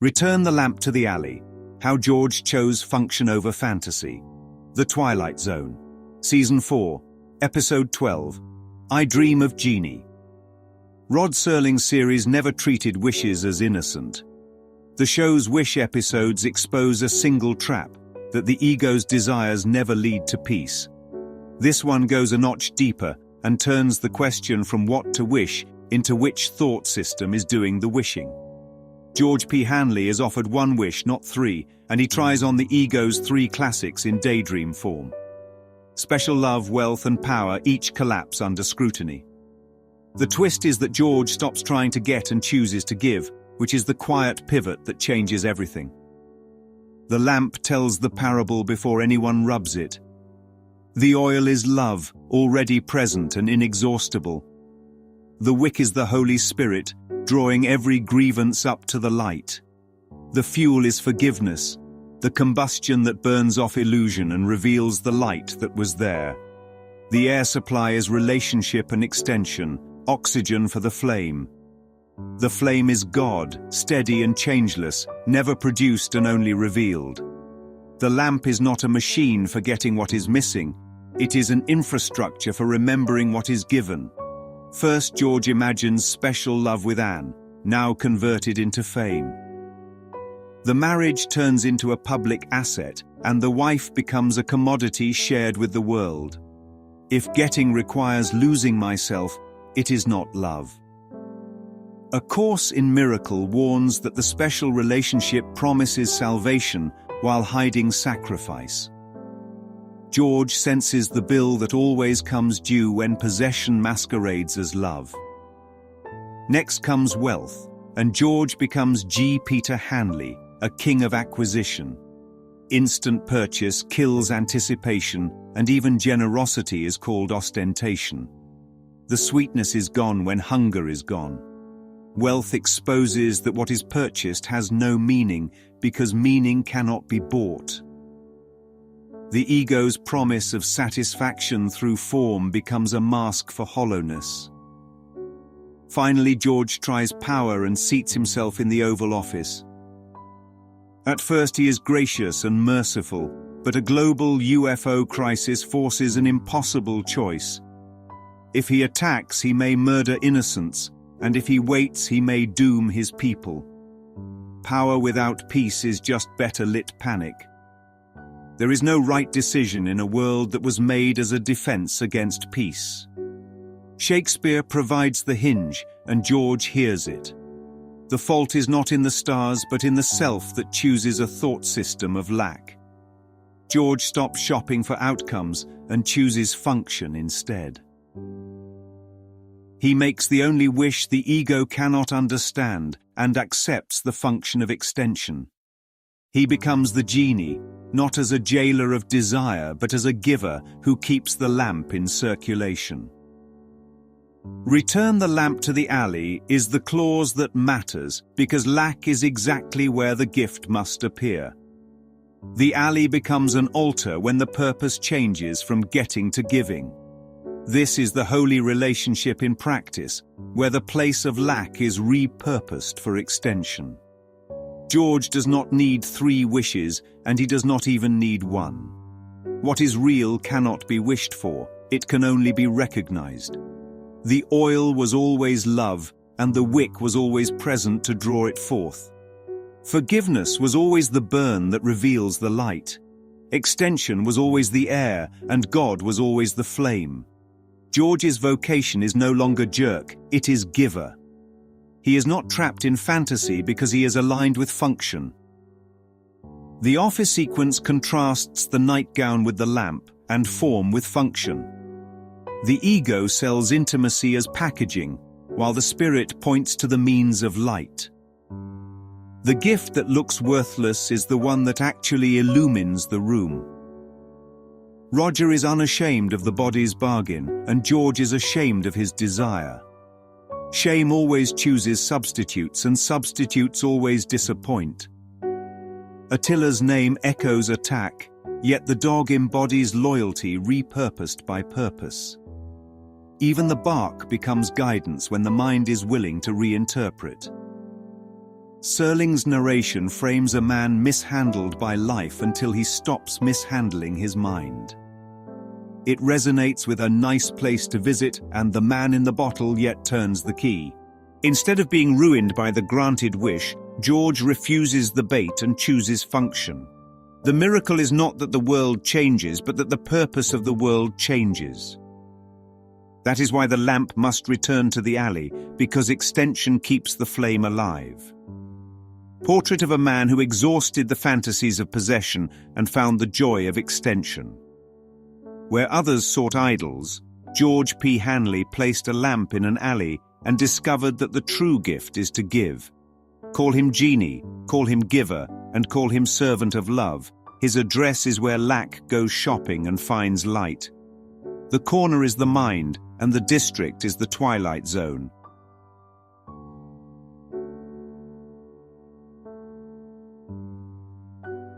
Return the lamp to the alley. How George chose function over fantasy. The Twilight Zone. Season 4, Episode 12. I Dream of Genie. Rod Serling's series never treated wishes as innocent. The show's wish episodes expose a single trap, that the ego's desires never lead to peace. This one goes a notch deeper and turns the question from what to wish into which thought system is doing the wishing. George P. Hanley is offered one wish, not three, and he tries on the ego's three classics in daydream form. Special love, wealth, and power each collapse under scrutiny. The twist is that George stops trying to get and chooses to give, which is the quiet pivot that changes everything. The lamp tells the parable before anyone rubs it. The oil is love, already present and inexhaustible. The wick is the Holy Spirit, drawing every grievance up to the light. The fuel is forgiveness, the combustion that burns off illusion and reveals the light that was there. The air supply is relationship and extension, oxygen for the flame. The flame is God, steady and changeless, never produced and only revealed. The lamp is not a machine for getting what is missing. It is an infrastructure for remembering what is given. First, George imagines special love with Anne, now converted into fame. The marriage turns into a public asset, and the wife becomes a commodity shared with the world. If getting requires losing myself, it is not love. A Course in Miracle warns that the special relationship promises salvation while hiding sacrifice. George senses the bill that always comes due when possession masquerades as love. Next comes wealth, and George becomes G. Peter Hanley, a king of acquisition. Instant purchase kills anticipation, and even generosity is called ostentation. The sweetness is gone when hunger is gone. Wealth exposes that what is purchased has no meaning, because meaning cannot be bought. The ego's promise of satisfaction through form becomes a mask for hollowness. Finally, George tries power and seats himself in the Oval Office. At first he is gracious and merciful, but a global UFO crisis forces an impossible choice. If he attacks, he may murder innocents, and if he waits, he may doom his people. Power without peace is just better lit panic. There is no right decision in a world that was made as a defense against peace. Shakespeare provides the hinge, and George hears it. The fault is not in the stars, but in the self that chooses a thought system of lack. George stops shopping for outcomes and chooses function instead. He makes the only wish the ego cannot understand and accepts the function of extension. He becomes the genie, not as a jailer of desire, but as a giver who keeps the lamp in circulation. Return the lamp to the alley is the clause that matters, because lack is exactly where the gift must appear. The alley becomes an altar when the purpose changes from getting to giving. This is the holy relationship in practice, where the place of lack is repurposed for extension. George does not need three wishes, and he does not even need one. What is real cannot be wished for, it can only be recognized. The oil was always love, and the wick was always present to draw it forth. Forgiveness was always the burn that reveals the light. Extension was always the air, and God was always the flame. George's vocation is no longer jerk, it is giver. He is not trapped in fantasy because he is aligned with function. The office sequence contrasts the nightgown with the lamp and form with function. The ego sells intimacy as packaging, while the spirit points to the means of light. The gift that looks worthless is the one that actually illumines the room. Roger is unashamed of the body's bargain, and George is ashamed of his desire. Shame always chooses substitutes, and substitutes always disappoint. Attila's name echoes attack, yet the dog embodies loyalty repurposed by purpose. Even the bark becomes guidance when the mind is willing to reinterpret. Serling's narration frames a man mishandled by life until he stops mishandling his mind. It resonates with a nice place to visit and the man in the bottle yet turns the key. Instead of being ruined by the granted wish, George refuses the bait and chooses function. The miracle is not that the world changes, but that the purpose of the world changes. That is why the lamp must return to the alley, because extension keeps the flame alive. Portrait of a man who exhausted the fantasies of possession and found the joy of extension. Where others sought idols, George P. Hanley placed a lamp in an alley and discovered that the true gift is to give. Call him genie, call him giver, and call him servant of love. His address is where lack goes shopping and finds light. The corner is the mind, and the district is the Twilight Zone.